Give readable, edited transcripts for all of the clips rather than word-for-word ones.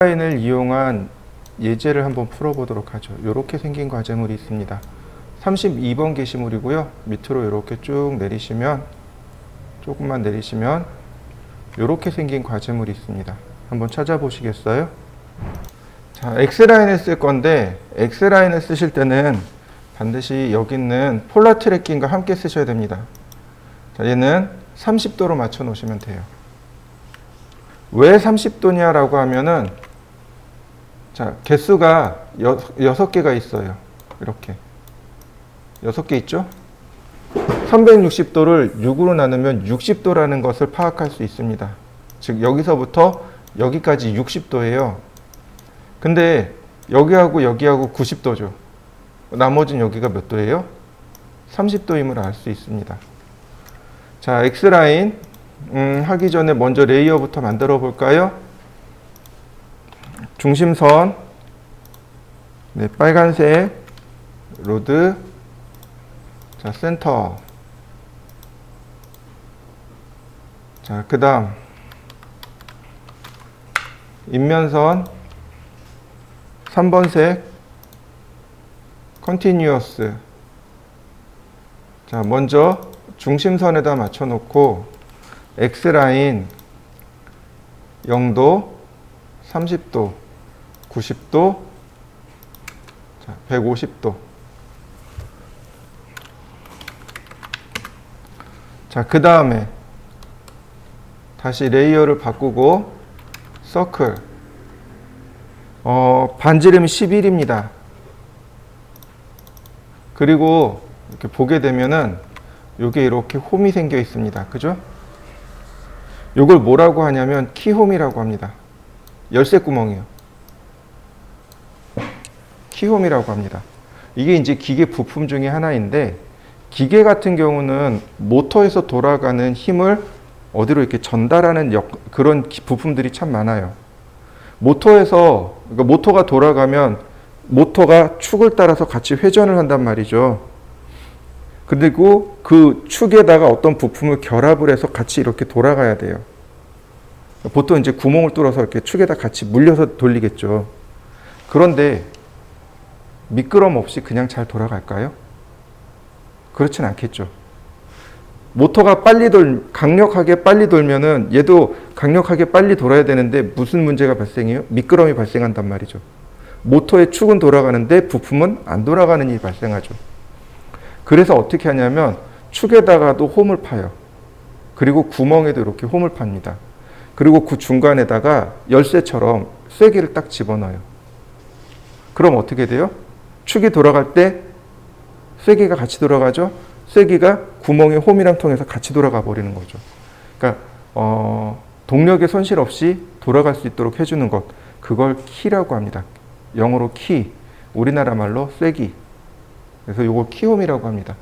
라인을 이용한 예제를 한번 풀어보도록 하죠. 이렇게 생긴 과제물이 있습니다. 32번 게시물이고요. 밑으로 이렇게 쭉 내리시면, 조금만 내리시면 이렇게 생긴 과제물이 있습니다. 한번 찾아보시겠어요? 자, X라인을 쓸 건데 X라인을 쓰실 때는 반드시 여기 있는 폴라 트래킹과 함께 쓰셔야 됩니다. 자, 얘는 30도로 맞춰 놓으시면 돼요. 왜 30도냐라고 하면은, 자, 개수가 6개가 있어요. 이렇게 6개 있죠? 360도를 6으로 나누면 60도라는 것을 파악할 수 있습니다. 즉 여기서부터 여기까지 60도예요. 근데 여기하고 여기하고 90도죠. 나머지는 여기가 몇 도예요? 30도임을 알 수 있습니다. 자, X라인 하기 전에 먼저 레이어부터 만들어 볼까요? 중심선, 네, 빨간색 로드, 자, 센터. 자, 그 다음 인면선 3번색 컨티뉴어스. 자, 먼저 중심선에다 맞춰 놓고 X라인 0도, 30도, 90도, 자, 150도. 자, 그 다음에 다시 레이어를 바꾸고 서클. 반지름이 11입니다. 그리고 이렇게 보게 되면은 요게 이렇게 홈이 생겨 있습니다. 그죠? 요걸 뭐라고 하냐면 키홈이라고 합니다. 열쇠 구멍이요. 키홈이라고 합니다. 이게 이제 기계 부품 중에 하나인데, 기계 같은 경우는 모터에서 돌아가는 힘을 어디로 이렇게 전달하는 그런 부품들이 참 많아요. 모터에서, 그러니까 모터가 돌아가면 모터가 축을 따라서 같이 회전을 한단 말이죠. 그리고 그 축에다가 어떤 부품을 결합을 해서 같이 이렇게 돌아가야 돼요. 보통 이제 구멍을 뚫어서 이렇게 축에다 같이 물려서 돌리겠죠. 그런데 미끄럼 없이 그냥 잘 돌아갈까요? 그렇진 않겠죠. 모터가 강력하게 빨리 돌면은 얘도 강력하게 빨리 돌아야 되는데 무슨 문제가 발생해요? 미끄럼이 발생한단 말이죠. 모터의 축은 돌아가는데 부품은 안 돌아가는 일이 발생하죠. 그래서 어떻게 하냐면 축에다가도 홈을 파요. 그리고 구멍에도 이렇게 홈을 팝니다. 그리고 그 중간에다가 열쇠처럼 쐐기를 딱 집어넣어요. 그럼 어떻게 돼요? 축이 돌아갈 때 쐐기가 같이 돌아가죠. 쐐기가 구멍의 홈이랑 통해서 같이 돌아가 버리는 거죠. 그러니까 동력의 손실 없이 돌아갈 수 있도록 해주는 것, 그걸 키라고 합니다. 영어로 키, 우리나라 말로 쐐기. 그래서 이걸 키홈이라고 합니다.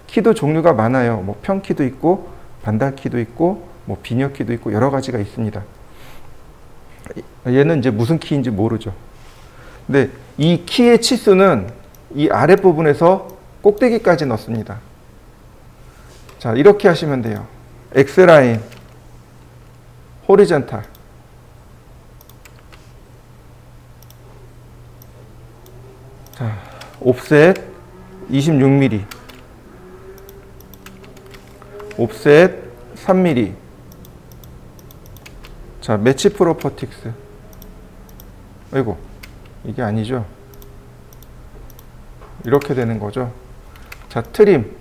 키도 종류가 많아요. 뭐 평키도 있고 반달키도 있고 뭐 비녀키도 있고 여러 가지가 있습니다. 얘는 이제 무슨 키인지 모르죠. 근데 이 키의 치수는 이 아랫부분에서 꼭대기까지 넣습니다. 자, 이렇게 하시면 돼요. X라인, 호리젠탈. 자, 옵셋 26mm. 옵셋 3mm. 자, 매치 프로퍼틱스. 아이고, 이게 아니죠. 이렇게 되는 거죠. 자, 트림.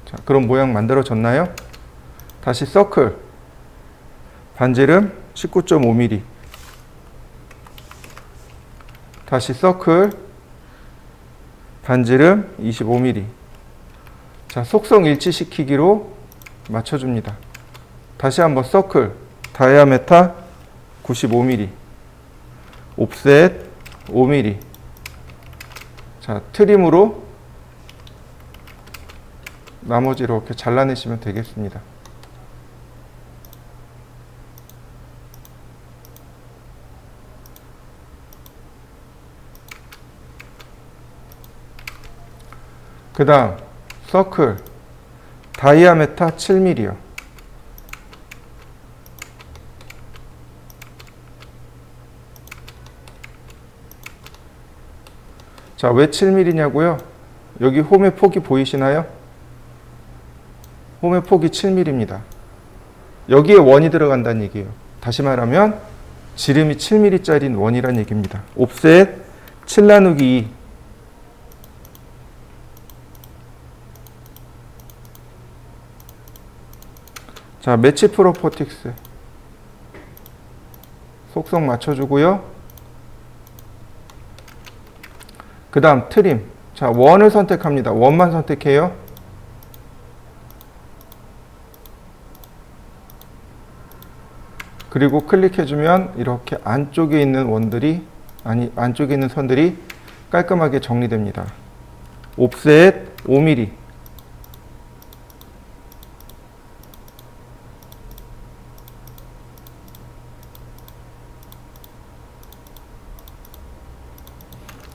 자, 그런 모양 만들어졌나요? 다시 서클. 반지름 19.5mm. 다시 서클. 반지름 25mm. 자, 속성 일치시키기로 맞춰줍니다. 다시 한번 서클. 다이아메타 95mm. 옵셋 5mm. 자, 트림으로 나머지 이렇게 잘라내시면 되겠습니다. 그 다음 서클 다이아메타 7mm요. 자, 왜 7mm냐고요? 여기 홈의 폭이 보이시나요? 홈의 폭이 7mm입니다. 여기에 원이 들어간다는 얘기예요. 다시 말하면 지름이 7mm짜리 원이란 얘기입니다. 옵셋 7 나누기 2. 자, 매치 프로퍼틱스 속성 맞춰주고요. 그 다음 트림. 자, 원을 선택합니다. 원만 선택해요. 그리고 클릭해주면 이렇게 안쪽에 있는 원들이, 안쪽에 있는 선들이 깔끔하게 정리됩니다. 옵셋 5mm.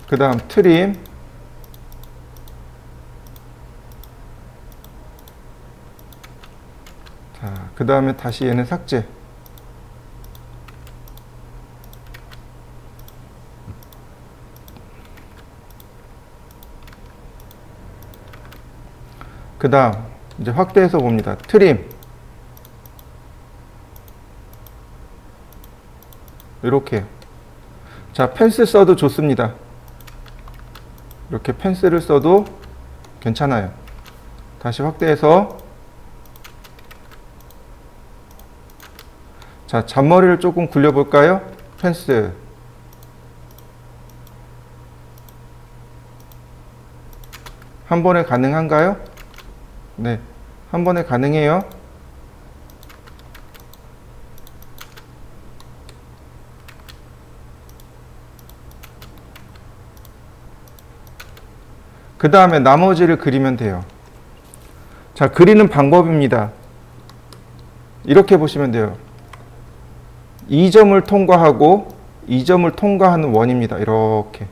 그 다음 트림. 자, 그 다음에 다시 얘는 삭제. 그 다음 이제 확대해서 봅니다. 트림. 이렇게. 자, 펜스 써도 좋습니다. 이렇게 펜스를 써도 괜찮아요. 다시 확대해서. 자, 잔머리를 조금 굴려볼까요? 펜스. 한 번에 가능한가요? 네, 한 번에 가능해요. 그 다음에 나머지를 그리면 돼요. 자, 그리는 방법입니다. 이렇게 보시면 돼요. 이 점을 통과하고 이 점을 통과하는 원입니다. 이렇게.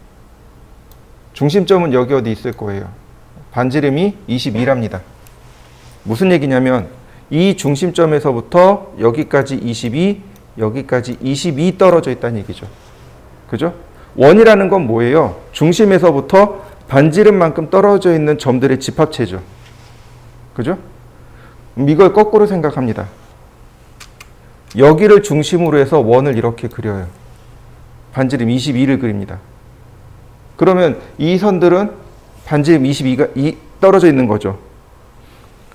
중심점은 여기 어디 있을 거예요. 반지름이 22랍니다. 무슨 얘기냐면 이 중심점에서부터 여기까지 22, 여기까지 22 떨어져 있다는 얘기죠. 그죠? 원이라는 건 뭐예요? 중심에서부터 반지름만큼 떨어져 있는 점들의 집합체죠. 그죠? 이걸 거꾸로 생각합니다. 여기를 중심으로 해서 원을 이렇게 그려요. 반지름 22를 그립니다. 그러면 이 선들은 반지름 22가 떨어져 있는 거죠.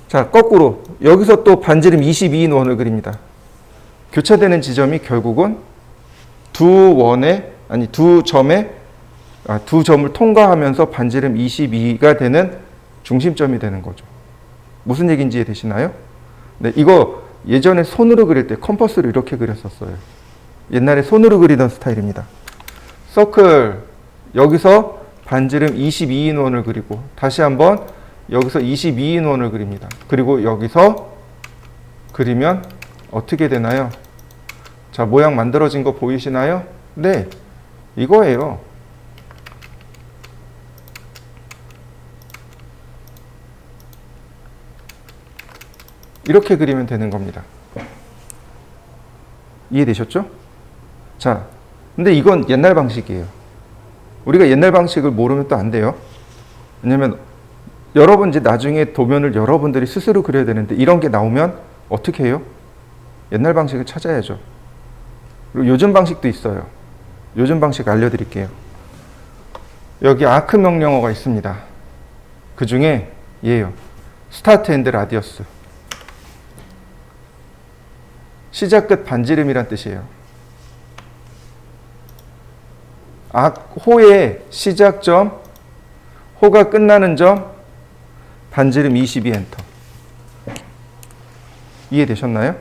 자, 거꾸로 여기서 또 반지름 22인 원을 그립니다. 교차되는 지점이 결국은 두 점을 통과하면서 반지름 22가 되는 중심점이 되는 거죠. 무슨 얘기인지 이해되시나요? 네, 이거 예전에 손으로 그릴 때 컴퍼스로 이렇게 그렸었어요. 옛날에 손으로 그리던 스타일입니다. 서클, 여기서 반지름 22인 원을 그리고 다시 한번 여기서 22인 원을 그립니다. 그리고 여기서 그리면 어떻게 되나요? 자, 모양 만들어진 거 보이시나요? 네, 이거예요. 이렇게 그리면 되는 겁니다. 이해되셨죠? 자, 근데 이건 옛날 방식이에요. 우리가 옛날 방식을 모르면 또 안 돼요. 왜냐면 여러분 이제 나중에 도면을 여러분들이 스스로 그려야 되는데 이런 게 나오면 어떻게 해요? 옛날 방식을 찾아야죠. 그리고 요즘 방식도 있어요. 요즘 방식 알려드릴게요. 여기 아크 명령어가 있습니다. 그 중에 얘예요. 스타트 앤드 라디어스. 시작 끝 반지름이란 뜻이에요. 호의 시작점, 호가 끝나는 점, 반지름 22 엔터. 이해되셨나요?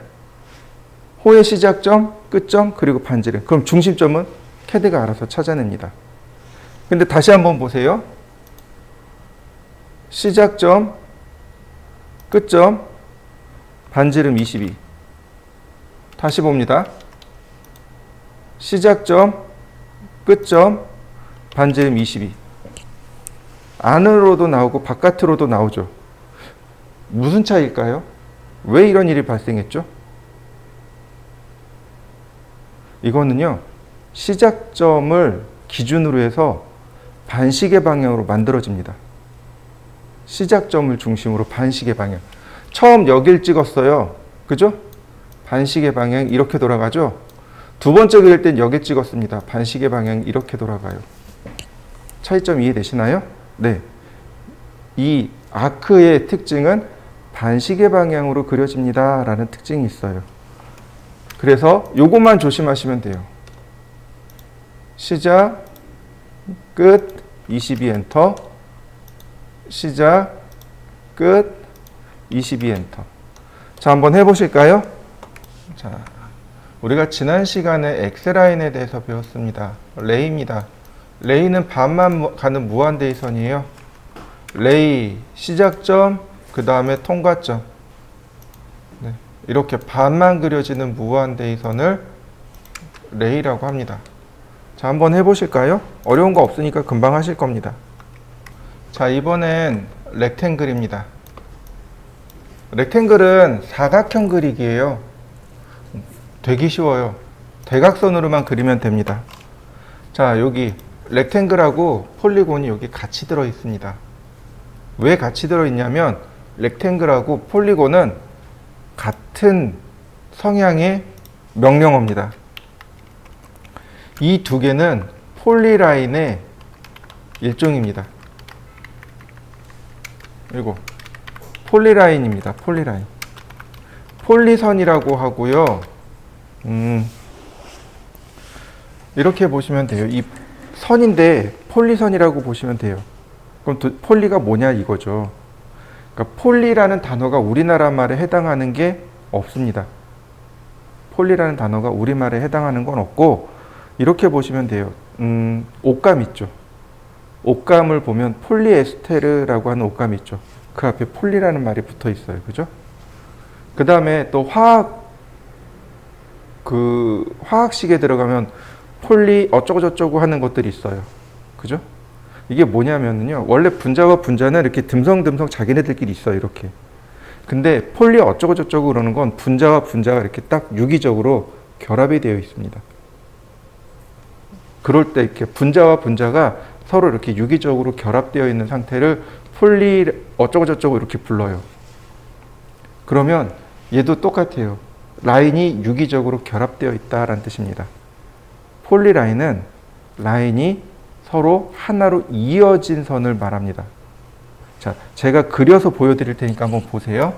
호의 시작점, 끝점, 그리고 반지름. 그럼 중심점은 캐드가 알아서 찾아냅니다. 근데 다시 한번 보세요. 시작점, 끝점, 반지름 22. 다시 봅니다. 시작점, 끝점, 반지름 22. 안으로도 나오고 바깥으로도 나오죠. 무슨 차이일까요? 왜 이런 일이 발생했죠? 이거는요, 시작점을 기준으로 해서 반시계 방향으로 만들어집니다. 시작점을 중심으로 반시계 방향. 처음 여길 찍었어요. 그죠? 반시계 방향 이렇게 돌아가죠? 두 번째 그릴 땐 여길 찍었습니다. 반시계 방향 이렇게 돌아가요. 차이점 이해되시나요? 네. 이 아크의 특징은 반시계 방향으로 그려집니다. 라는 특징이 있어요. 그래서 요것만 조심하시면 돼요. 시작, 끝, 22 엔터, 시작, 끝, 22 엔터. 자, 한번 해보실까요? 자, 우리가 지난 시간에 엑스라인에 대해서 배웠습니다. 레이입니다. 레이는 반만 가는 무한대의선이에요. 레이, 시작점, 그 다음에 통과점. 네, 이렇게 반만 그려지는 무한대의선을 레이라고 합니다. 자, 한번 해보실까요? 어려운 거 없으니까 금방 하실 겁니다. 자, 이번엔 렉탱글입니다. 렉탱글은 사각형 그리기예요. 되게 쉬워요. 대각선으로만 그리면 됩니다. 자, 여기 렉탱글하고 폴리곤이 여기 같이 들어 있습니다. 왜 같이 들어 있냐면 렉탱글하고 폴리곤은 같은 성향의 명령어입니다. 이 두 개는 폴리라인의 일종입니다. 그리고 폴리라인입니다. 폴리라인. 폴리선이라고 하고요. 이렇게 보시면 돼요. 이 선인데 폴리선이라고 보시면 돼요. 그럼 폴리가 뭐냐 이거죠. 그러니까 폴리라는 단어가 우리나라 말에 해당하는 게 없습니다. 폴리라는 단어가 우리말에 해당하는 건 없고, 이렇게 보시면 돼요. 옷감 있죠. 옷감을 보면 폴리에스테르라고 하는 옷감이 있죠. 그 앞에 폴리라는 말이 붙어 있어요. 그죠? 그 다음에 또 화학식에 들어가면 폴리 어쩌고저쩌고 하는 것들이 있어요. 그죠? 이게 뭐냐면요. 원래 분자와 분자는 이렇게 듬성듬성 자기네들끼리 있어요. 이렇게. 근데 폴리 어쩌고저쩌고 그러는 건 분자와 분자가 이렇게 딱 유기적으로 결합이 되어 있습니다. 그럴 때 이렇게 분자와 분자가 서로 이렇게 유기적으로 결합되어 있는 상태를 폴리 어쩌고저쩌고 이렇게 불러요. 그러면 얘도 똑같아요. 라인이 유기적으로 결합되어 있다라는 뜻입니다. 폴리라인은 라인이 서로 하나로 이어진 선을 말합니다. 자, 제가 그려서 보여드릴 테니까 한번 보세요.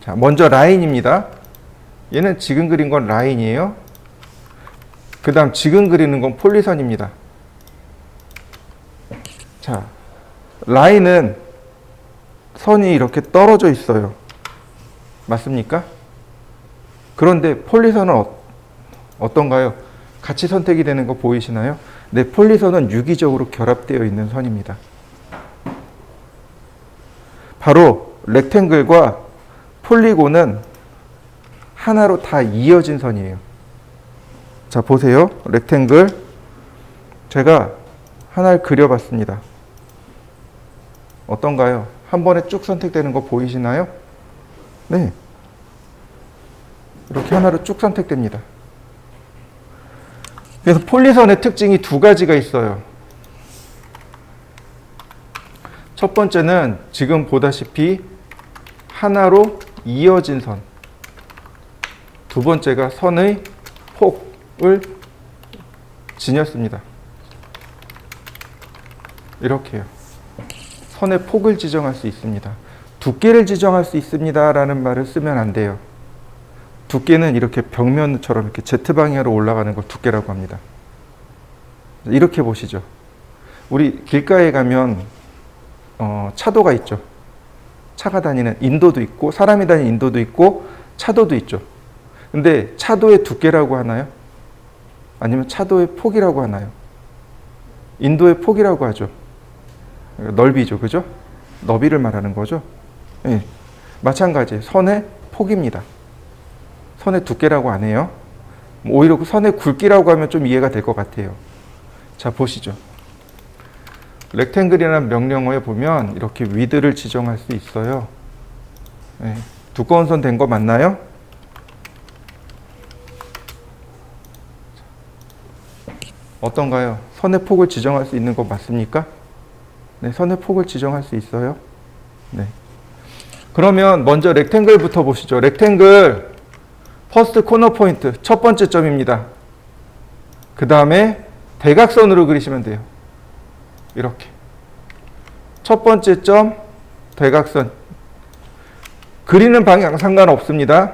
자, 먼저 라인입니다. 얘는 지금 그린 건 라인이에요. 그 다음 지금 그리는 건 폴리선입니다. 자, 라인은 선이 이렇게 떨어져 있어요. 맞습니까? 그런데 폴리선은 어떤가요? 같이 선택이 되는 거 보이시나요? 네, 폴리선은 유기적으로 결합되어 있는 선입니다. 바로 렉탱글과 폴리곤은 하나로 다 이어진 선이에요. 자, 보세요. 렉탱글. 제가 하나를 그려봤습니다. 어떤가요? 한 번에 쭉 선택되는 거 보이시나요? 네. 이렇게 하나로 쭉 선택됩니다. 그래서 폴리선의 특징이 두 가지가 있어요. 첫 번째는 지금 보다시피 하나로 이어진 선. 두 번째가 선의 폭을 지녔습니다. 이렇게요. 선의 폭을 지정할 수 있습니다. 두께를 지정할 수 있습니다 라는 말을 쓰면 안 돼요. 두께는 이렇게 벽면처럼 이렇게 Z방향으로 올라가는 걸 두께라고 합니다. 이렇게 보시죠. 우리 길가에 가면 차도가 있죠. 차가 다니는 인도도 있고 사람이 다니는 인도도 있고 차도도 있죠. 근데 차도의 두께라고 하나요? 아니면 차도의 폭이라고 하나요? 인도의 폭이라고 하죠. 넓이죠. 그죠? 너비를 말하는 거죠. 네. 마찬가지 선의 폭입니다. 선의 두께라고 안 해요. 오히려 선의 굵기라고 하면 좀 이해가 될 것 같아요. 자, 보시죠. 렉탱글이라는 명령어에 보면 이렇게 위드를 지정할 수 있어요. 네. 두꺼운 선 된 거 맞나요? 어떤가요? 선의 폭을 지정할 수 있는 거 맞습니까? 네, 선의 폭을 지정할 수 있어요. 네. 그러면 먼저 렉탱글부터 보시죠. 렉탱글 퍼스트 코너 포인트 첫 번째 점입니다. 그 다음에 대각선으로 그리시면 돼요. 이렇게 첫 번째 점 대각선 그리는 방향 상관없습니다.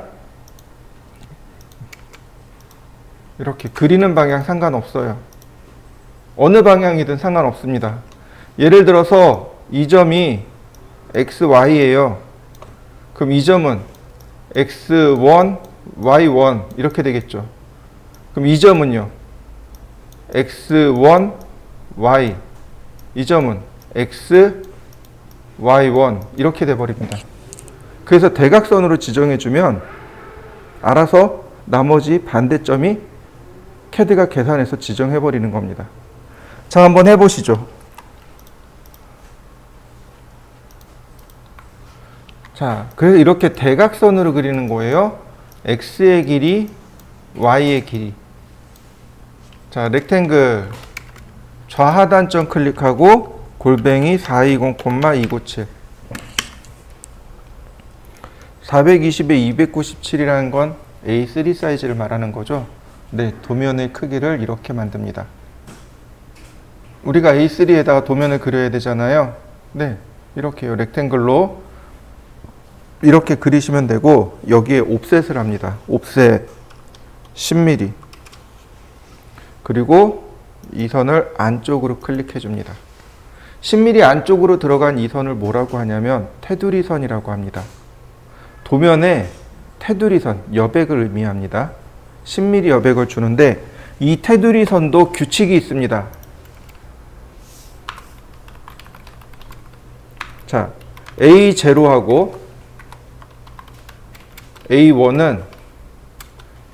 이렇게 그리는 방향 상관없어요. 어느 방향이든 상관없습니다. 예를 들어서 이 점이 XY예요. 그럼 이 점은 X1, Y1 이렇게 되겠죠. 그럼 이 점은요. X1, Y 이 점은 X, Y1 이렇게 돼버립니다. 그래서 대각선으로 지정해주면 알아서 나머지 반대점이 CAD가 계산해서 지정해버리는 겁니다. 자, 한번 해보시죠. 자, 그래서 이렇게 대각선으로 그리는 거예요. X의 길이, Y의 길이. 자, 렉탱글 좌하단점 클릭하고 골뱅이 420,297 420에 297이라는 건 A3 사이즈를 말하는 거죠. 네, 도면의 크기를 이렇게 만듭니다. 우리가 A3에다가 도면을 그려야 되잖아요. 네, 이렇게요. 렉탱글로 이렇게 그리시면 되고 여기에 옵셋을 합니다. 옵셋 10mm 그리고 이 선을 안쪽으로 클릭해 줍니다. 10mm 안쪽으로 들어간 이 선을 뭐라고 하냐면 테두리 선이라고 합니다. 도면에 테두리 선, 여백을 의미합니다. 10mm 여백을 주는데 이 테두리 선도 규칙이 있습니다. 자, A0하고 A1은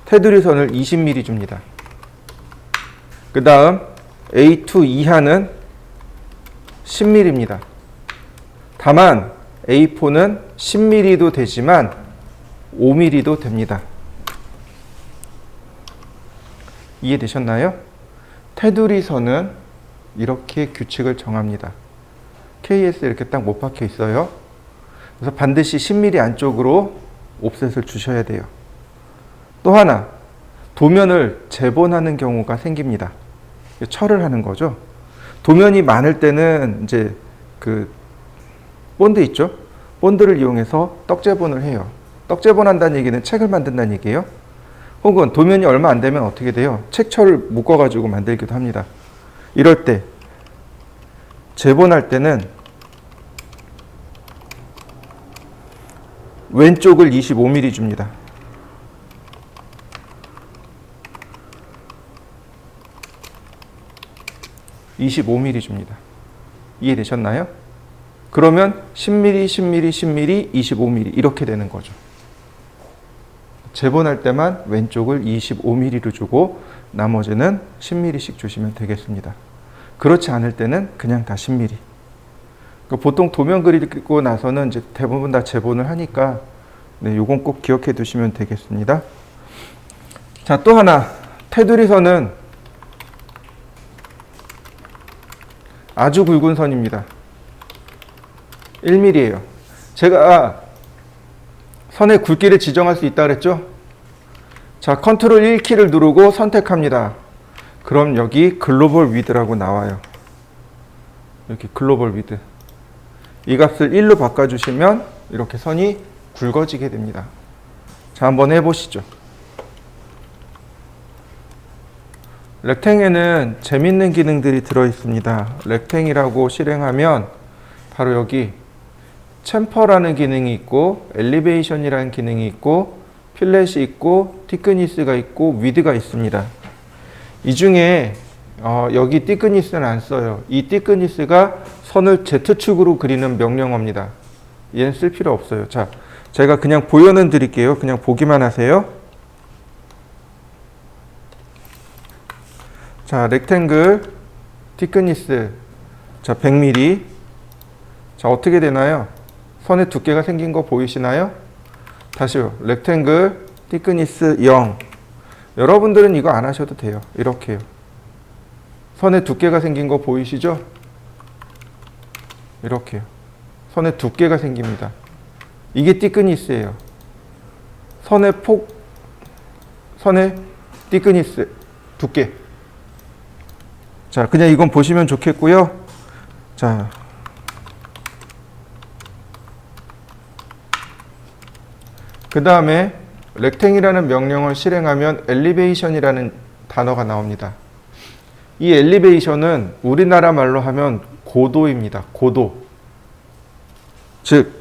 테두리 선을 20mm 줍니다. 그 다음 A2 이하는 10mm입니다. 다만 A4는 10mm도 되지만 5mm도 됩니다. 이해되셨나요? 테두리 선은 이렇게 규칙을 정합니다. KS에 이렇게 딱 못 박혀 있어요. 그래서 반드시 10mm 안쪽으로 옵셋을 주셔야 돼요. 또 하나, 도면을 재본하는 경우가 생깁니다. 철을 하는 거죠. 도면이 많을 때는 이제 그 본드 있죠? 본드를 이용해서 떡재본을 해요. 떡재본한다는 얘기는 책을 만든다는 얘기예요. 혹은 도면이 얼마 안 되면 어떻게 돼요? 책철을 묶어가지고 만들기도 합니다. 이럴 때 재본할 때는 왼쪽을 25mm 줍니다. (25mm) 줍니다. 이해되셨나요? 그러면 10mm, 10mm, 10mm, 25mm 이렇게 되는 거죠. 재본할 때만 왼쪽을 25mm로 주고 나머지는 10mm씩 주시면 되겠습니다. 그렇지 않을 때는 그냥 다 10mm. 보통 도면 그리고 나서는 이제 대부분 다 재본을 하니까 네, 요건 꼭 기억해 두시면 되겠습니다. 자, 또 하나 테두리 선은 아주 굵은 선입니다. 1mm예요. 제가 선의 굵기를 지정할 수 있다 그랬죠? 자, 컨트롤 1키를 누르고 선택합니다. 그럼 여기 글로벌 위드라고 나와요. 이렇게 글로벌 위드. 이 값을 1로 바꿔주시면 이렇게 선이 굵어지게 됩니다. 자, 한번 해보시죠. 렉탱에는 재밌는 기능들이 들어있습니다. 렉탱이라고 실행하면 바로 여기 챔퍼라는 기능이 있고 엘리베이션이라는 기능이 있고 필렛이 있고 티크니스가 있고 위드가 있습니다. 이 중에 여기 티크니스는 안 써요. 이 티크니스가 선을 Z축으로 그리는 명령어입니다. 얘는 쓸 필요 없어요. 자, 제가 그냥 보여는 드릴게요. 그냥 보기만 하세요. 자, 렉탱글 티크니스 자, 100mm. 자, 어떻게 되나요? 선의 두께가 생긴 거 보이시나요? 다시요. 렉탱글 thickness 0. 여러분들은 이거 안 하셔도 돼요. 이렇게요. 선의 두께가 생긴 거 보이시죠? 이렇게요. 선의 두께가 생깁니다. 이게 thickness예요. 선의 thickness, 두께. 자, 그냥 이건 보시면 좋겠고요. 자, 그 다음에 렉탱이라는 명령을 실행하면 엘리베이션이라는 단어가 나옵니다. 이 엘리베이션은 우리나라 말로 하면 고도입니다. 고도. 즉,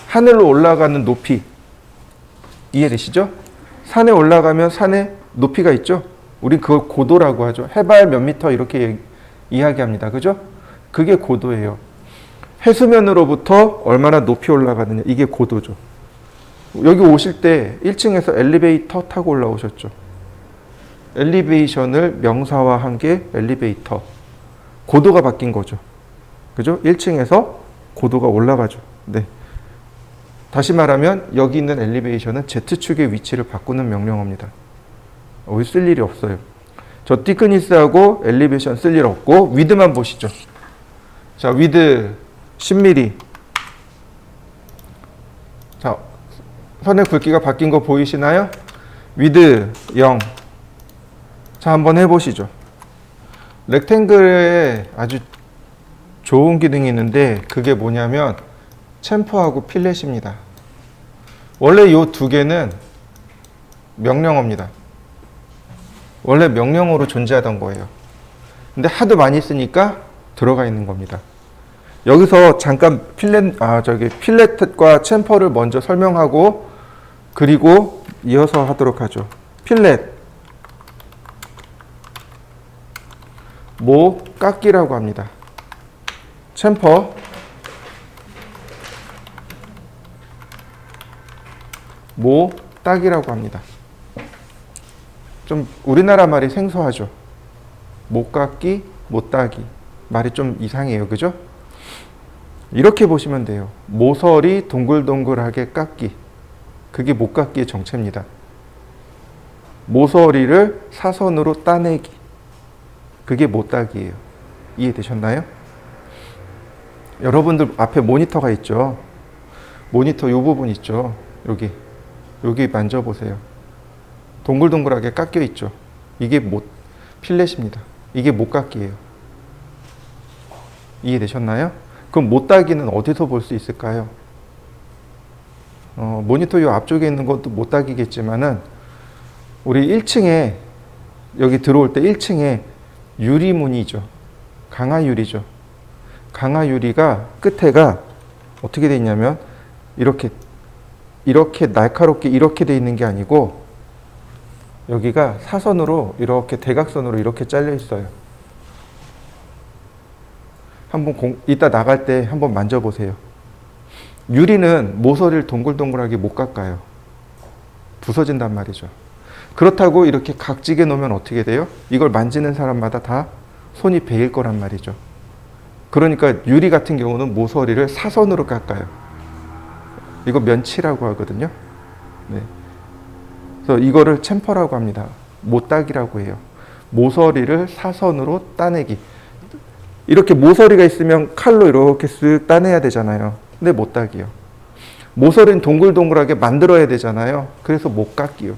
하늘로 올라가는 높이. 이해되시죠? 산에 올라가면 산에 높이가 있죠? 우린 그걸 고도라고 하죠. 해발 몇 미터 이렇게 이야기합니다. 그죠? 그게 고도예요. 해수면으로부터 얼마나 높이 올라가느냐. 이게 고도죠. 여기 오실 때 1층에서 엘리베이터 타고 올라오셨죠. 엘리베이션을 명사화한 게 엘리베이터. 고도가 바뀐 거죠. 그죠? 1층에서 고도가 올라가죠. 네. 다시 말하면 여기 있는 엘리베이션은 Z축의 위치를 바꾸는 명령어입니다. 여기 쓸 일이 없어요. 저 thickness하고 엘리베이션 쓸 일 없고 위드만 보시죠. 자, 위드 10mm. 자, 선의 굵기가 바뀐 거 보이시나요? 위드 0. 자, 한번 해보시죠. 렉탱글에 아주 좋은 기능이 있는데 그게 뭐냐면 챔퍼하고 필렛입니다. 원래 이 두 개는 명령어입니다. 원래 명령어로 존재하던 거예요. 근데 하도 많이 쓰니까 들어가 있는 겁니다. 여기서 잠깐 필렛과 챔퍼를 먼저 설명하고 그리고 이어서 하도록 하죠. 필렛. 모 깎기라고 합니다. 챔퍼. 모 따기라고 합니다. 좀 우리나라 말이 생소하죠. 못 깎기, 못 따기. 말이 좀 이상해요. 그죠? 이렇게 보시면 돼요. 모서리 동글동글하게 깎기. 그게 못 깎기의 정체입니다. 모서리를 사선으로 따내기. 그게 못 따기예요. 이해되셨나요? 여러분들 앞에 모니터가 있죠. 모니터 이 부분 있죠. 여기 만져보세요. 동글동글하게 깎여 있죠. 이게 필렛입니다. 이게 못 깎기예요. 이해되셨나요? 그럼 못 따기는 어디서 볼 수 있을까요? 모니터 요 앞쪽에 있는 것도 못 따기겠지만은 우리 1층에 여기 들어올 때 1층에 유리문이죠. 강화유리죠. 강화유리가 끝에가 어떻게 돼 있냐면 이렇게 날카롭게 이렇게 돼 있는 게 아니고 여기가 사선으로 이렇게 대각선으로 이렇게 잘려 있어요. 한번 이따 나갈 때 한번 만져보세요. 유리는 모서리를 동글동글하게 못 깎아요. 부서진단 말이죠. 그렇다고 이렇게 각지게 놓으면 어떻게 돼요? 이걸 만지는 사람마다 다 손이 베일 거란 말이죠. 그러니까 유리 같은 경우는 모서리를 사선으로 깎아요. 이거 면치라고 하거든요. 네. 그래서 이거를 챔퍼라고 합니다. 못따기라고 해요. 모서리를 사선으로 따내기. 이렇게 모서리가 있으면 칼로 이렇게 쓱 따내야 되잖아요. 근데 못따기요. 모서리는 동글동글하게 만들어야 되잖아요. 그래서 못깎기요.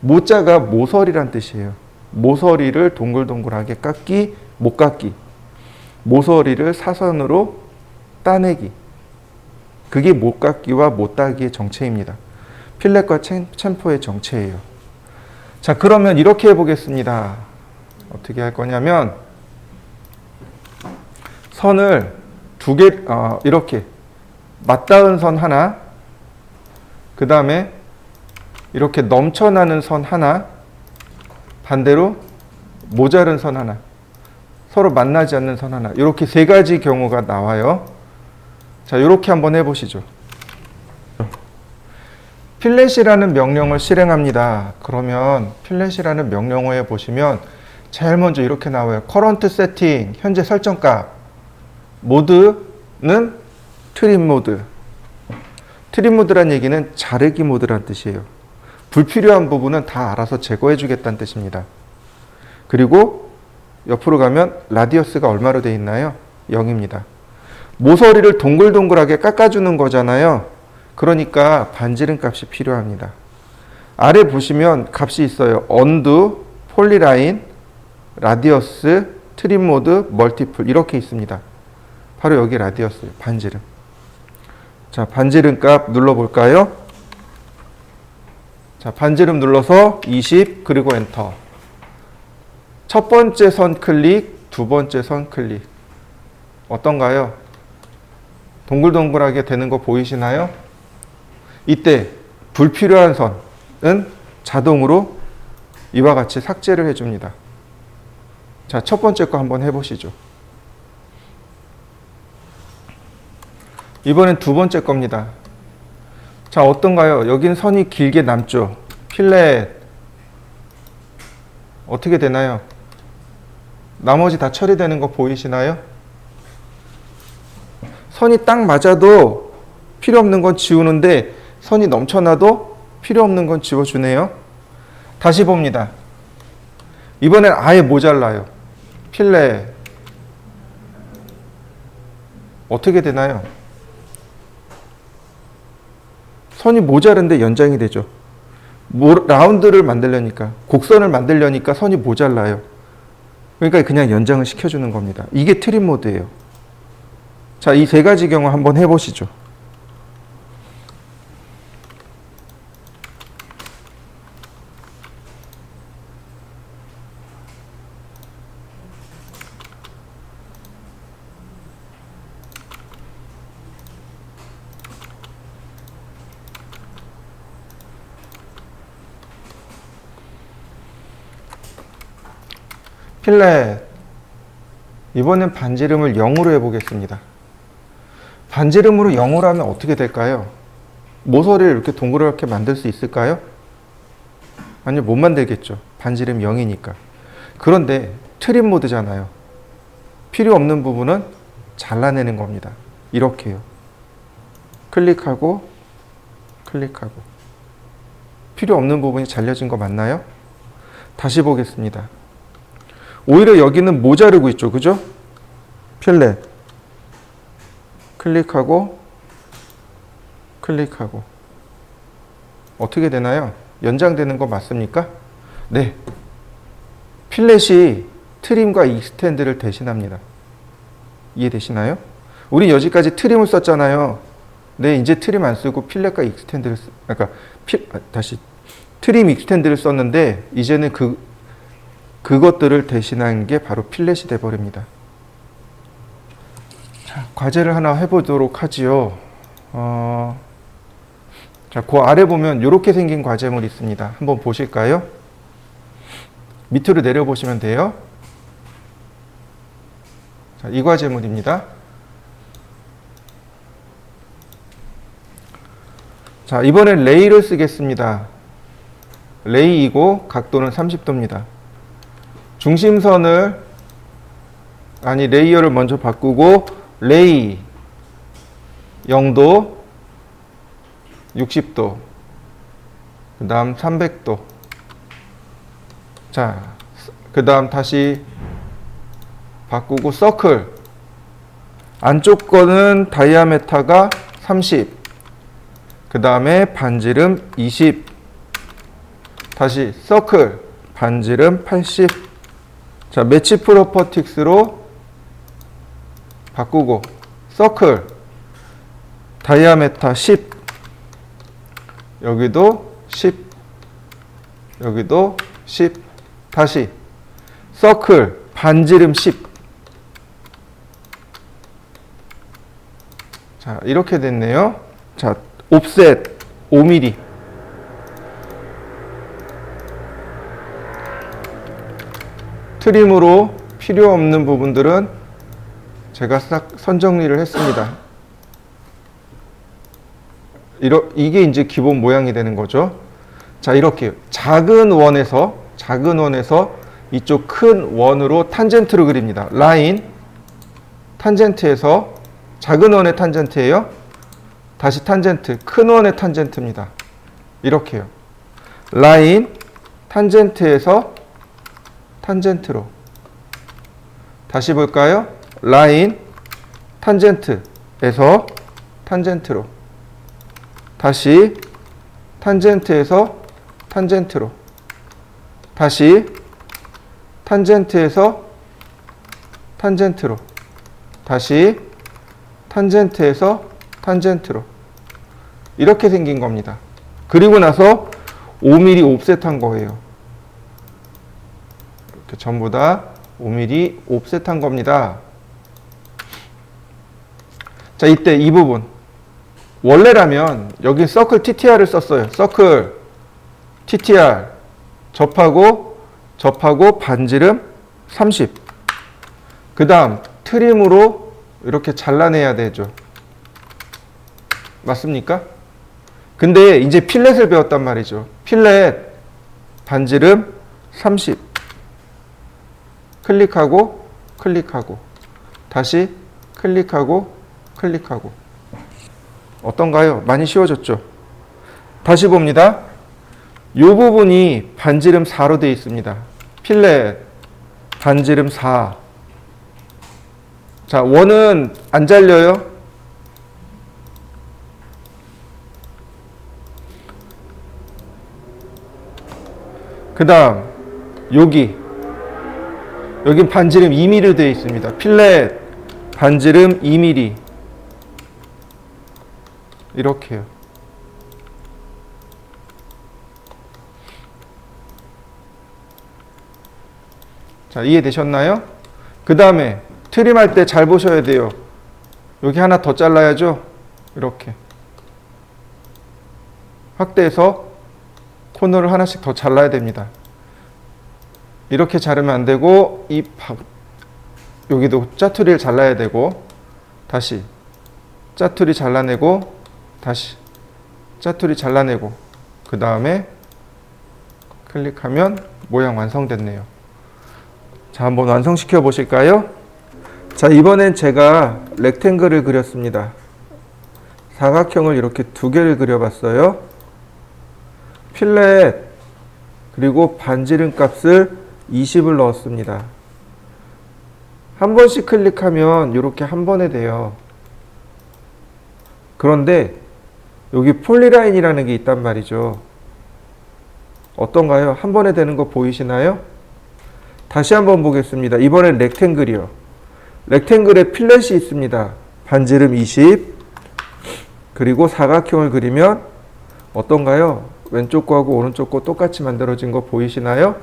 모자가 모서리란 뜻이에요. 모서리를 동글동글하게 깎기, 못깎기. 모서리를 사선으로 따내기. 그게 못깎기와 못따기의 정체입니다. 필렛과 챔퍼의 정체예요. 자, 그러면 이렇게 해보겠습니다. 어떻게 할 거냐면 선을 이렇게 맞닿은 선 하나, 그 다음에 이렇게 넘쳐나는 선 하나, 반대로 모자른 선 하나, 서로 만나지 않는 선 하나, 이렇게 세 가지 경우가 나와요. 자, 이렇게 한번 해보시죠. 필렛이라는 명령을 실행합니다. 그러면 필렛이라는 명령어에 보시면 제일 먼저 이렇게 나와요. current setting, 현재 설정값. 모드는 트림 모드. 트림 모드란 얘기는 자르기 모드란 뜻이에요. 불필요한 부분은 다 알아서 제거해 주겠다는 뜻입니다. 그리고 옆으로 가면 라디어스가 얼마로 되어 있나요? 0입니다. 모서리를 동글동글하게 깎아주는 거잖아요. 그러니까 반지름 값이 필요합니다. 아래 보시면 값이 있어요. 언두, 폴리라인, 라디어스, 트림 모드, 멀티플 이렇게 있습니다. 바로 여기 라디어스예요. 반지름. 자, 반지름 값 눌러볼까요? 자, 반지름 눌러서 20 그리고 엔터. 첫 번째 선 클릭, 두 번째 선 클릭. 어떤가요? 동글동글하게 되는 거 보이시나요? 이때 불필요한 선은 자동으로 이와 같이 삭제를 해줍니다. 자, 첫 번째 거 한번 해보시죠. 이번엔 두 번째 겁니다. 자, 어떤가요? 여긴 선이 길게 남죠. 필렛. 어떻게 되나요? 나머지 다 처리되는 거 보이시나요? 선이 딱 맞아도 필요 없는 건 지우는데 선이 넘쳐나도 필요 없는 건 지워주네요. 다시 봅니다. 이번엔 아예 모자라요. 필렛. 어떻게 되나요? 선이 모자른데 연장이 되죠. 라운드를 만들려니까, 곡선을 만들려니까 선이 모자라요. 그러니까 그냥 연장을 시켜주는 겁니다. 이게 트림 모드예요. 자, 이 세 가지 경우 한번 해보시죠. 필렛. 이번엔 반지름을 0으로 해보겠습니다. 반지름으로 0으로 하면 어떻게 될까요? 모서리를 이렇게 동그랗게 만들 수 있을까요? 아니요, 못 만들겠죠. 반지름 0이니까. 그런데 트림 모드잖아요. 필요 없는 부분은 잘라내는 겁니다. 이렇게요. 클릭하고 클릭하고. 필요 없는 부분이 잘려진 거 맞나요? 다시 보겠습니다. 오히려 여기는 모자르고 있죠. 그죠? 필렛. 클릭하고 클릭하고. 어떻게 되나요? 연장되는 거 맞습니까? 네. 필렛이 트림과 익스텐드를 대신합니다. 이해되시나요? 우리 여기까지 트림을 썼잖아요. 네, 이제 트림 안 쓰고 필렛과 익스텐드를 트림 익스텐드를 썼는데 이제는 그것들을 대신한 게 바로 필렛이 되어버립니다. 자, 과제를 하나 해보도록 하지요. 자, 그 아래 보면 이렇게 생긴 과제물이 있습니다. 한번 보실까요? 밑으로 내려보시면 돼요. 자, 이 과제물입니다. 자, 이번엔 레이를 쓰겠습니다. 레이이고 각도는 30도입니다. 중심선을 레이어를 먼저 바꾸고 레이 0도 60도 그 다음 300도. 자, 그 다음 다시 바꾸고 서클 안쪽 거는 다이아메타가 30 그 다음에 반지름 20 다시 서클 반지름 80. 자, 매치 프로퍼틱스로 바꾸고 서클 다이아메타 10 여기도 10 여기도 10 다시 서클 반지름 10. 자, 이렇게 됐네요. 자, 옵셋 5mm. 트림으로 필요 없는 부분들은 제가 싹 선정리를 했습니다. 이게 이제 기본 모양이 되는 거죠. 자, 이렇게 작은 원에서 이쪽 큰 원으로 탄젠트를 그립니다. 라인 탄젠트에서 작은 원의 탄젠트예요. 다시 탄젠트, 큰 원의 탄젠트입니다. 이렇게요. 라인 탄젠트에서 탄젠트로. 다시 볼까요? 라인 탄젠트에서 탄젠트로. 다시 탄젠트에서 탄젠트로. 다시 탄젠트에서 탄젠트로. 다시 탄젠트에서 탄젠트로. 이렇게 생긴 겁니다. 그리고 나서 5mm 옵셋한 거예요. 이렇게 전부 다 5mm 옵셋한 겁니다. 자, 이때 이 부분. 원래라면 여기 서클 TTR을 썼어요. 서클 TTR 접하고 반지름 30. 그 다음 트림으로 이렇게 잘라내야 되죠. 맞습니까? 근데 이제 필렛을 배웠단 말이죠. 필렛 반지름 30. 클릭하고 다시 클릭하고 어떤가요? 많이 쉬워졌죠? 다시 봅니다. 이 부분이 반지름 4로 되어 있습니다. 필렛 반지름 4. 자, 원은 안 잘려요. 그 다음 여긴 반지름 2mm로 되어 있습니다. 필렛 반지름 2mm. 이렇게요. 자, 이해되셨나요? 그 다음에 트림할 때 잘 보셔야 돼요. 여기 하나 더 잘라야죠. 이렇게 확대해서 코너를 하나씩 더 잘라야 됩니다. 이렇게 자르면 안 되고 여기도 짜투리를 잘라야 되고, 다시 짜투리 잘라내고, 다시 짜투리 잘라내고, 그 다음에 클릭하면 모양 완성됐네요. 자, 한번 완성시켜 보실까요? 자, 이번엔 제가 렉탱글을 그렸습니다. 사각형을 이렇게 두 개를 그려봤어요. 필렛 그리고 반지름 값을 20을 넣었습니다. 한 번씩 클릭하면 이렇게 한 번에 돼요. 그런데 여기 폴리라인이라는 게 있단 말이죠. 어떤가요? 한 번에 되는 거 보이시나요? 다시 한번 보겠습니다. 이번엔 렉탱글이요. 렉탱글에 필렛이 있습니다. 반지름 20. 그리고 사각형을 그리면 어떤가요? 왼쪽 거하고 오른쪽 거 똑같이 만들어진 거 보이시나요?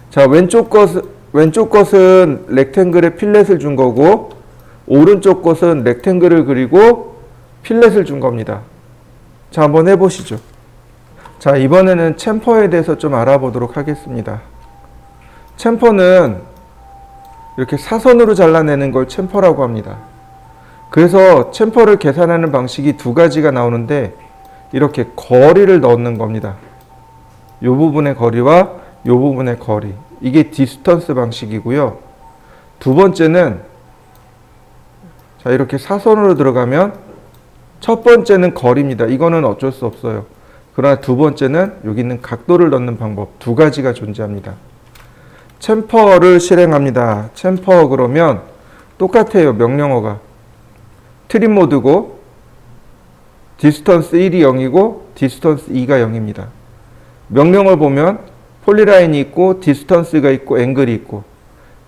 자, 왼쪽 것은 렉탱글에 필렛을 준 거고, 오른쪽 것은 렉탱글을 그리고 필렛을 준 겁니다. 자, 한번 해보시죠. 자, 이번에는 챔퍼에 대해서 좀 알아보도록 하겠습니다. 챔퍼는 이렇게 사선으로 잘라내는 걸 챔퍼라고 합니다. 그래서 챔퍼를 계산하는 방식이 두 가지가 나오는데, 이렇게 거리를 넣는 겁니다. 이 부분의 거리와 이 부분의 거리. 이게 디스턴스 방식이고요. 두 번째는, 자, 이렇게 사선으로 들어가면 첫 번째는 거리입니다. 이거는 어쩔 수 없어요. 그러나 두 번째는 여기 있는 각도를 넣는 방법, 두 가지가 존재합니다. 챔퍼를 실행합니다. 챔퍼 그러면 똑같아요. 명령어가 트림 모드고, 디스턴스 1이 0이고 디스턴스 2가 0입니다. 명령어 보면 폴리라인이 있고 디스턴스가 있고 앵글이 있고,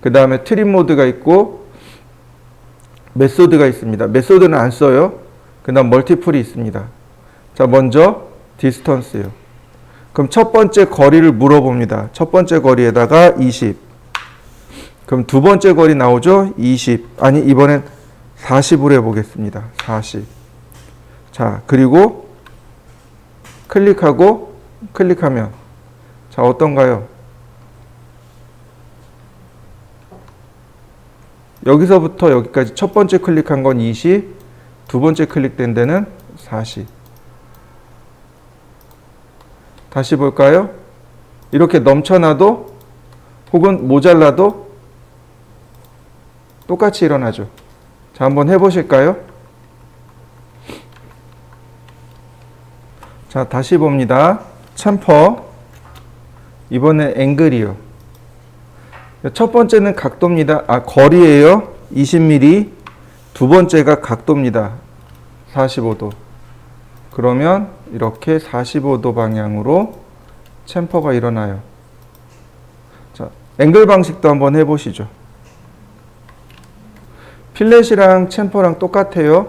그 다음에 트림 모드가 있고 메소드가 있습니다. 메소드는 안 써요. 그 다음 멀티플이 있습니다. 자, 먼저 디스턴스요. 그럼 첫 번째 거리를 물어봅니다. 첫 번째 거리에다가 20. 그럼 두 번째 거리 나오죠? 20. 아니, 이번엔 40으로 해보겠습니다. 40. 자, 그리고 클릭하면 자, 어떤가요? 여기서부터 여기까지 첫 번째 클릭한 건 20, 두 번째 클릭된 데는 40. 다시 볼까요? 이렇게 넘쳐나도 혹은 모자라도 똑같이 일어나죠. 자, 한번 해보실까요? 자, 다시 봅니다. 챔퍼. 이번엔 앵글이요. 첫 번째는 각도입니다. 거리예요. 20mm. 두 번째가 각도입니다. 45도. 그러면 이렇게 45도 방향으로 챔퍼가 일어나요. 자, 앵글 방식도 한번 해보시죠. 필렛이랑 챔퍼랑 똑같아요.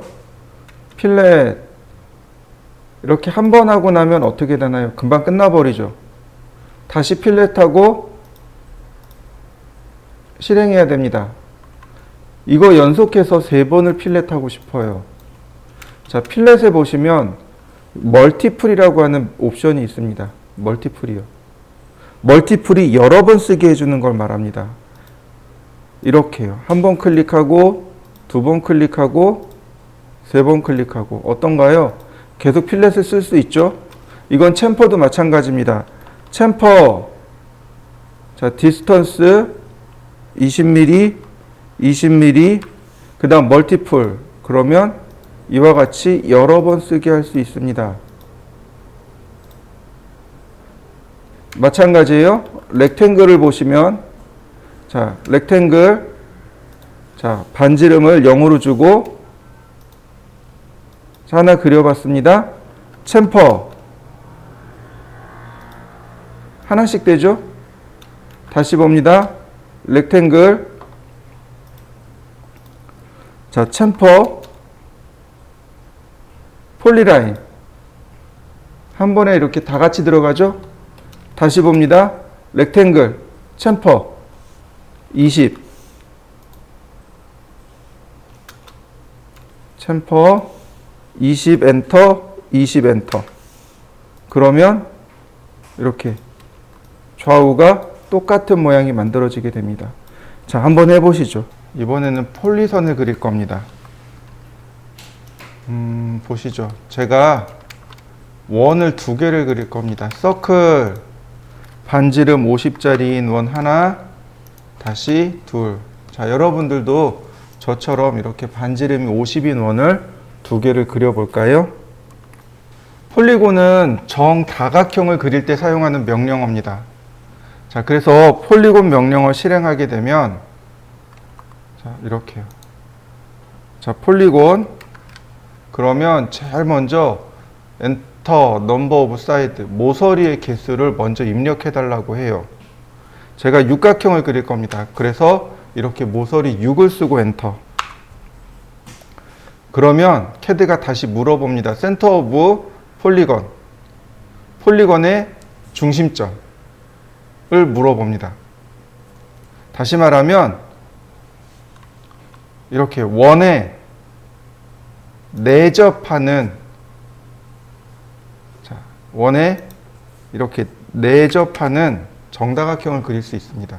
필렛 이렇게 한 번 하고 나면 어떻게 되나요? 금방 끝나버리죠. 다시 필렛하고 실행해야 됩니다. 이거 연속해서 3번을 필렛하고 싶어요. 자, 필렛에 보시면 멀티플이라고 하는 옵션이 있습니다. 멀티플이요. 멀티플이 여러 번 쓰게 해주는 걸 말합니다. 이렇게요. 한 번 클릭하고, 2번 클릭하고, 3번 클릭하고. 어떤가요? 계속 필렛을 쓸 수 있죠? 이건 챔퍼도 마찬가지입니다. 챔퍼. 자, 디스턴스 20mm, 20mm, 그 다음 멀티플. 그러면 이와 같이 여러 번 쓰게 할 수 있습니다. 마찬가지예요. 렉탱글을 보시면, 자, 렉탱글. 자, 반지름을 0으로 주고, 자, 하나 그려봤습니다. 챔퍼. 하나씩 되죠? 다시 봅니다. 렉탱글. 자, 챔퍼. 폴리라인. 한 번에 이렇게 다 같이 들어가죠? 다시 봅니다. 렉탱글. 챔퍼. 20. 챔퍼. 20 엔터, 20 엔터. 그러면 이렇게 좌우가 똑같은 모양이 만들어지게 됩니다. 자, 한번 해보시죠. 이번에는 폴리선을 그릴 겁니다. 보시죠. 제가 원을 2개를 그릴 겁니다. 서클, 반지름 50짜리인 원 하나, 다시 둘. 자, 여러분들도 저처럼 이렇게 반지름이 50인 원을 2개를 그려볼까요? 폴리곤은 정다각형을 그릴 때 사용하는 명령어입니다. 자, 그래서 폴리곤 명령어 실행하게 되면, 자, 이렇게요. 자, 폴리곤. 그러면 제일 먼저 엔터 넘버 오브 사이드, 모서리의 개수를 먼저 입력해 달라고 해요. 제가 육각형을 그릴 겁니다. 그래서 이렇게 모서리 6을 쓰고 엔터. 그러면 CAD가 다시 물어봅니다. 센터 오브 폴리건. 폴리건의 중심점을 물어봅니다. 다시 말하면 이렇게 원에 내접하는, 자, 원에 이렇게 내접하는 정다각형을 그릴 수 있습니다.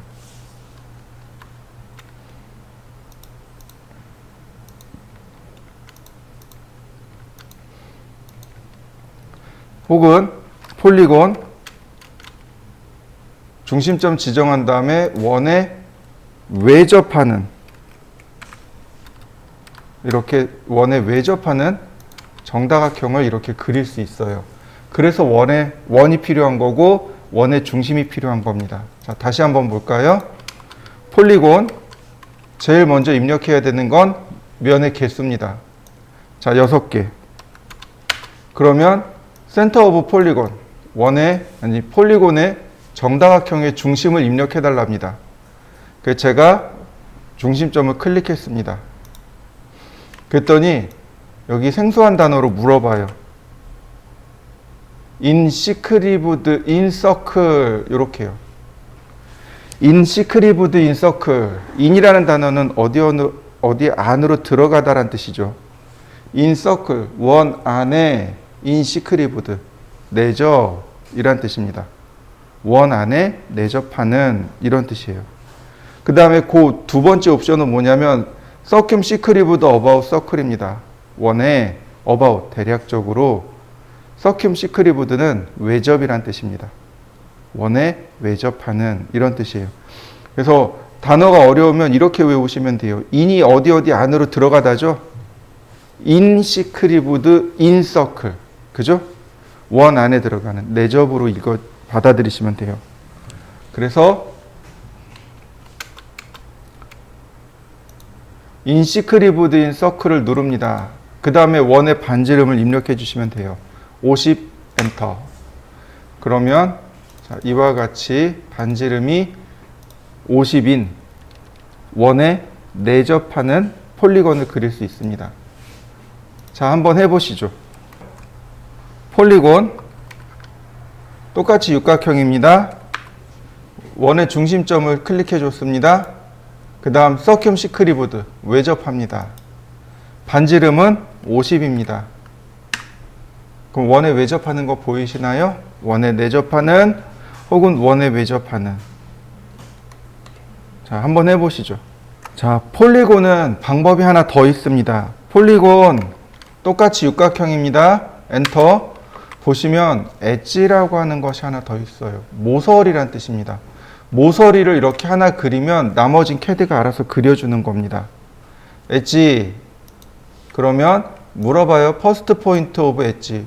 혹은 폴리곤 중심점 지정한 다음에 원에 외접하는, 이렇게 원에 외접하는 정다각형을 이렇게 그릴 수 있어요. 그래서 원이 필요한 거고 원의 중심이 필요한 겁니다. 자, 다시 한번 볼까요? 폴리곤 제일 먼저 입력해야 되는 건 면의 개수입니다. 자, 6개. 그러면 센터 오브 폴리곤, 폴리곤의 정다각형의 중심을 입력해 달랍니다. 그래서 제가 중심점을 클릭했습니다. 그랬더니 여기 생소한 단어로 물어봐요. 인시크리브드 인서클, 이렇게요. 인시크리브드 인서클. 인이라는 단어는 어디 안으로 들어가다란 뜻이죠. 인서클, 원 안에, 인시크리브드, 내접, 이란 뜻입니다. 원 안에 내접하는, 이런 뜻이에요. 그 다음에 그 두 번째 옵션은 뭐냐면 서큐시크리브드 어바웃 서클입니다. 원에 어바웃, 대략적으로. 서큐시크리브드는 외접이란 뜻입니다. 원에 외접하는, 이런 뜻이에요. 그래서 단어가 어려우면 이렇게 외우시면 돼요. 인이 어디 어디 안으로 들어가다죠. 인 시크리브드 인 서클. 그죠? 원 안에 들어가는 내접으로 이거 받아들이시면 돼요. 그래서 인 시크리브드 인 서클을 누릅니다. 그 다음에 원의 반지름을 입력해 주시면 돼요. 50 엔터. 그러면 자, 이와 같이 반지름이 50인 원에 내접하는 폴리곤을 그릴 수 있습니다. 자, 한번 해보시죠. 폴리곤 똑같이 육각형입니다. 원의 중심점을 클릭해 줬습니다. 그 다음 서큐럼 시크리브드 외접합니다. 반지름은 50입니다. 그럼 원에 외접하는 거 보이시나요? 원에 내접하는 혹은 원에 외접하는. 자, 한번 해보시죠. 자, 폴리곤은 방법이 하나 더 있습니다. 폴리곤 똑같이 육각형입니다. 엔터. 보시면 엣지라고 하는 것이 하나 더 있어요. 모서리란 뜻입니다. 모서리를 이렇게 하나 그리면 나머진 CAD가 알아서 그려주는 겁니다. 엣지. 그러면 물어봐요. 퍼스트 포인트 오브 엣지.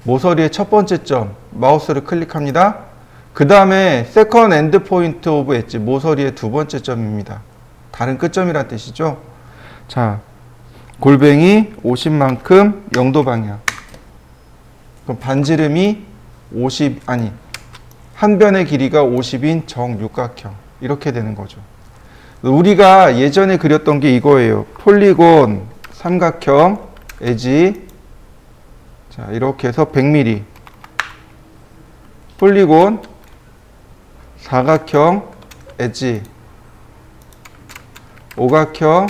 모서리의 첫 번째 점. 마우스를 클릭합니다. 그 다음에 세컨 엔드 포인트 오브 엣지. 모서리의 두 번째 점입니다. 다른 끝점이란 뜻이죠. 자, 골뱅이 50만큼 0도 방향. 그럼 반지름이 50, 아니, 한 변의 길이가 50인 정육각형. 이렇게 되는 거죠. 우리가 예전에 그렸던 게 이거예요. 폴리곤, 삼각형, 엣지. 자, 이렇게 해서 100mm. 폴리곤, 사각형, 엣지. 오각형.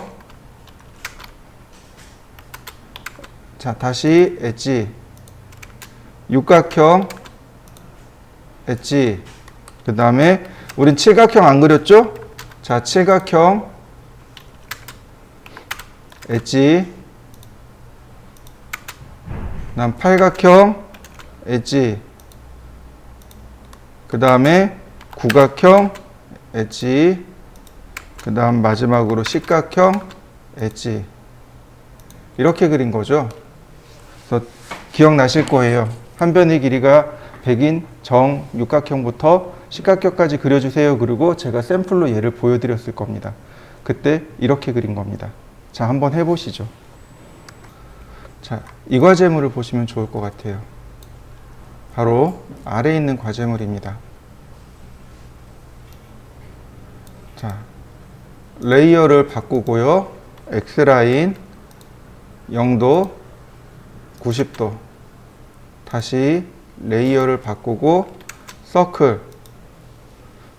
자, 다시 엣지. 육각형, 엣지. 그 다음에 우린 칠각형 안 그렸죠? 자, 칠각형, 엣지. 그 다음 팔각형, 엣지. 그 다음에 구각형, 엣지. 그 다음 마지막으로 십각형, 엣지. 이렇게 그린 거죠. 그래서 기억나실 거예요. 한 변의 길이가 100인 정육각형부터 십각형까지 그려주세요. 그리고 제가 샘플로 얘를 보여드렸을 겁니다. 그때 이렇게 그린 겁니다. 자, 한번 해보시죠. 자, 이 과제물을 보시면 좋을 것 같아요. 바로 아래에 있는 과제물입니다. 자, 레이어를 바꾸고요. X라인 0도 90도. 다시 레이어를 바꾸고 서클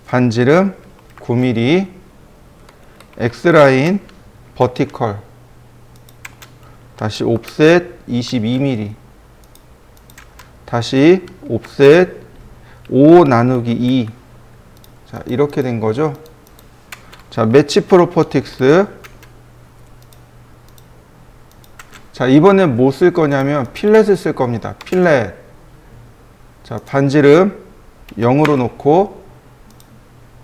반지름 9mm. X라인 버티컬. 다시 옵셋 22mm. 다시 옵셋 5 나누기 2. 자, 이렇게 된 거죠. 자, 매치 프로퍼틱스. 자, 이번엔 뭐 쓸 거냐면 필렛을 쓸 겁니다. 필렛. 자, 반지름 0으로 놓고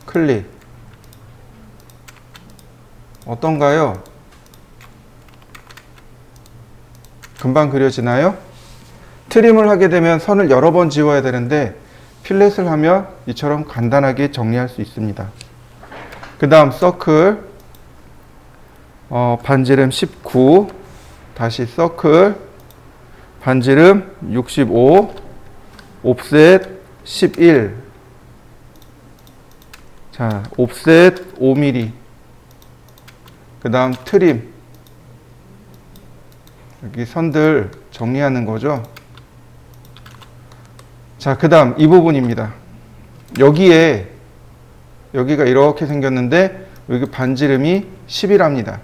클릭. 어떤가요? 금방 그려지나요? 트림을 하게 되면 선을 여러 번 지워야 되는데 필렛을 하면 이처럼 간단하게 정리할 수 있습니다. 그 다음 서클 반지름 19. 다시 서클 반지름 65. 옵셋 11. 자, 옵셋 5mm. 그 다음 트림. 여기 선들 정리하는 거죠. 자, 그 다음 이 부분입니다. 여기가 이렇게 생겼는데 여기 반지름이 10이랍니다.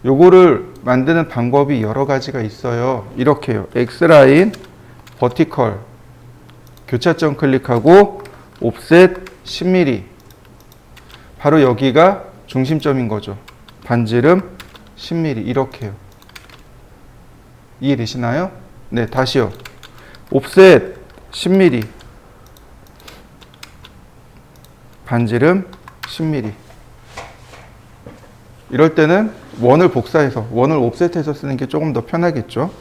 요거를 만드는 방법이 여러 가지가 있어요. 이렇게요. X라인 버티컬 교차점 클릭하고 옵셋 10mm. 바로 여기가 중심점인 거죠. 반지름 10mm. 이렇게요. 이해되시나요? 네, 다시요. 옵셋 10mm. 반지름 10mm. 이럴 때는 원을 복사해서, 원을 옵셋해서 쓰는 게 조금 더 편하겠죠.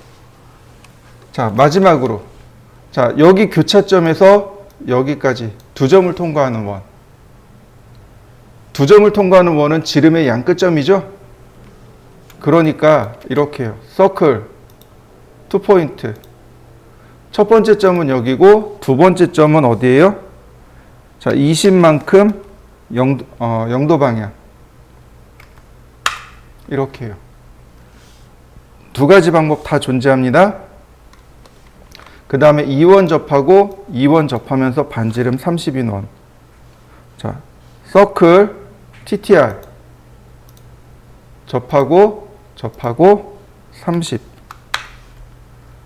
자, 마지막으로. 자, 여기 교차점에서 여기까지 두 점을 통과하는 원. 두 점을 통과하는 원은 지름의 양끝점이죠. 그러니까 이렇게요. 서클, 투 포인트. 첫 번째 점은 여기고 두 번째 점은 어디예요? 자, 20만큼 영도 방향. 이렇게요. 두 가지 방법 다 존재합니다. 그 다음에 2원 접하고 2원 접하면서 반지름 30인 원. 자, 서클, TTR. 접하고 30.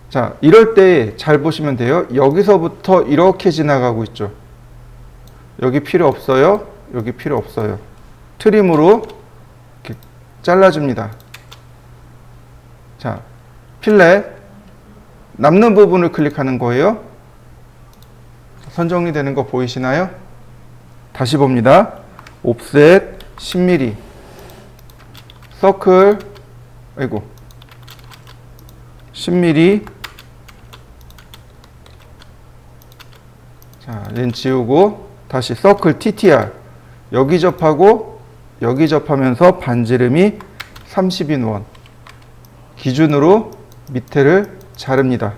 자, 이럴 때 잘 보시면 돼요. 여기서부터 이렇게 지나가고 있죠. 여기 필요 없어요. 여기 필요 없어요. 트림으로 이렇게 잘라줍니다. 자, 필렛 남는 부분을 클릭하는 거예요. 선정리되는 거 보이시나요? 다시 봅니다. 옵셋 10mm 서클 10mm. 자, 얘는 지우고 다시 서클 TTR 여기 접하고 여기 접하면서 반지름이 30인 원 기준으로 밑에를 자릅니다.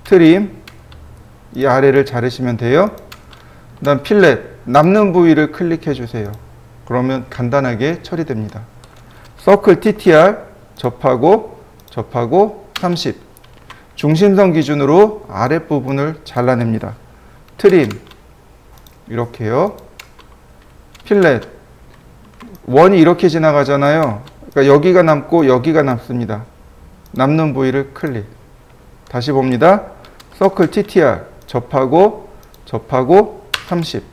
트림 이 아래를 자르시면 돼요. 그 다음 필렛 남는 부위를 클릭해 주세요. 그러면 간단하게 처리됩니다. 서클 TTR 접하고 30 중심선 기준으로 아랫부분을 잘라냅니다. 트림 이렇게요. 필렛 원이 이렇게 지나가잖아요. 그러니까 여기가 남고 여기가 남습니다. 남는 부위를 클릭. 다시 봅니다. 서클 TTR 접하고 30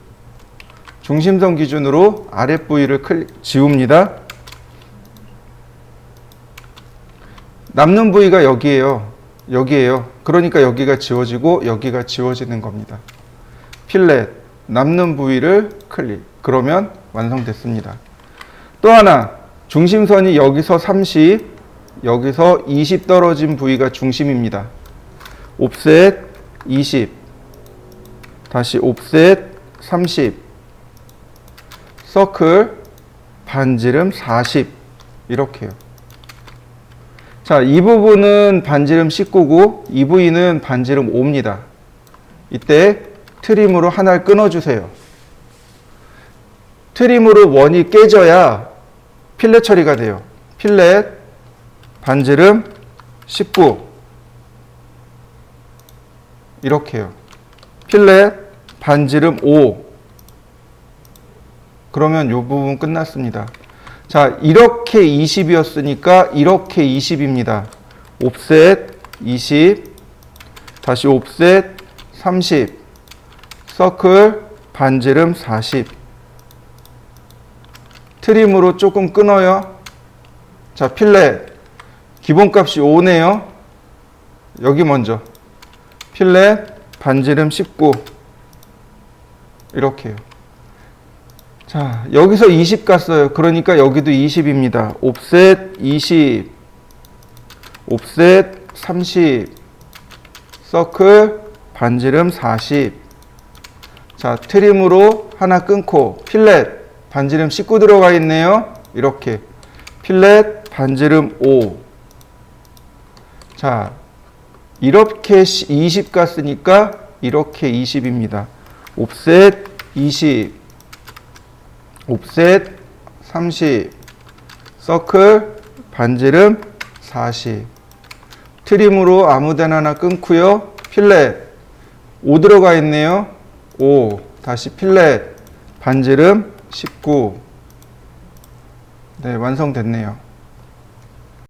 중심선 기준으로 아랫부위를 지웁니다. 남는 부위가 여기에요. 그러니까 여기가 지워지고 여기가 지워지는 겁니다. 필렛 남는 부위를 클릭. 그러면 완성됐습니다. 또 하나 중심선이 여기서 30 여기서 20 떨어진 부위가 중심입니다. 옵셋 20 다시 옵셋 30 서클 반지름 40 이렇게요. 자, 이 부분은 반지름 19고 이 부위는 반지름 5입니다. 이때 트림으로 하나를 끊어주세요. 트림으로 원이 깨져야 필렛 처리가 돼요. 필렛 반지름 19 이렇게요. 필렛 반지름 5 그러면 이 부분 끝났습니다. 자, 이렇게 20이었으니까 이렇게 20입니다. 옵셋 20 다시 옵셋 30 서클 반지름 40 트림으로 조금 끊어요. 자, 필렛 기본값이 5네요. 여기 먼저 필렛 반지름 19 이렇게요. 자, 여기서 20 갔어요. 그러니까 여기도 20입니다. 옵셋 20 옵셋 30 서클 반지름 40 자, 트림으로 하나 끊고 필렛 반지름 19 들어가 있네요. 이렇게 필렛 반지름 5 자, 이렇게 20 갔으니까 이렇게 20입니다. 옵셋 20 옵셋 30 서클 반지름 40 트림으로 아무데나 하나 끊고요. 필렛 5 들어가 있네요. 5 다시 필렛 반지름 19 네, 완성됐네요.